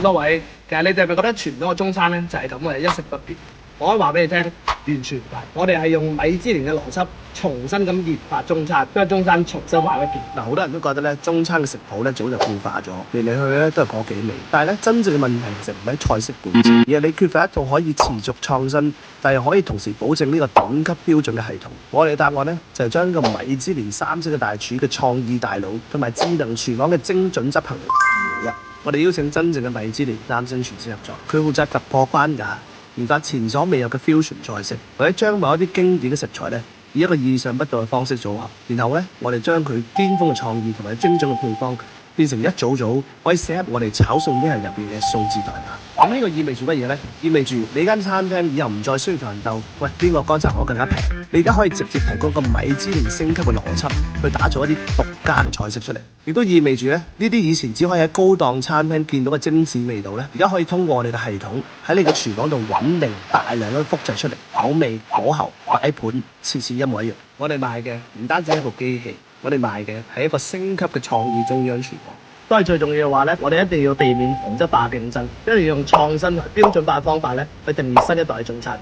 多位，其實你哋係咪覺得傳統嘅中餐咧就係咁嘅，一食不變？我可以話俾你聽，完全唔係。我哋係用米芝蓮嘅邏輯，重新咁研發中餐，將中餐重新畫一遍。嗱，好多人都覺得咧，中餐嘅食譜咧早就固化咗，嚟嚟去去咧都係嗰幾味。但係咧，真正嘅問題其實唔喺菜式本身，而係你缺乏一套可以持續創新，但係可以同時保證呢個等級標準嘅系統。我哋嘅答案咧就係將個米芝蓮三星嘅大廚嘅創意大腦同埋智能廚房嘅精準執行力。我哋邀請真正嘅米芝蓮三星廚師合作，佢負責突破關卡，研發前所未有嘅 fusion 菜式，或者將某一啲經典嘅食材咧，以一個意想不到嘅方式組合，然後咧，我哋將佢巔峰嘅創意同埋精準嘅配方，變成一組可以寫入我哋炒餸一日入邊嘅數字代碼。咁呢個意味住乜嘢咧？意味住你間餐廳以後唔再需要同人鬥，喂，邊個乾炒我更加平？你而家可以直接提供個米芝蓮升級嘅邏輯，去打造一啲獨家嘅菜式出嚟。亦都意味住咧，呢啲以前只可以喺高檔餐廳見到嘅精緻味道咧，而家可以通過我哋嘅系統喺你嘅廚房度穩定大量咁複製出嚟，口味、火候、擺盤，次次一模一樣。我哋賣嘅唔單止係一部機器，我哋賣嘅係一個升級嘅創意中央廚房。都係最重要嘅話咧，我哋一定要避免同質化競爭，一定要用創新同標準化嘅方法咧，去定義新一代嘅中餐。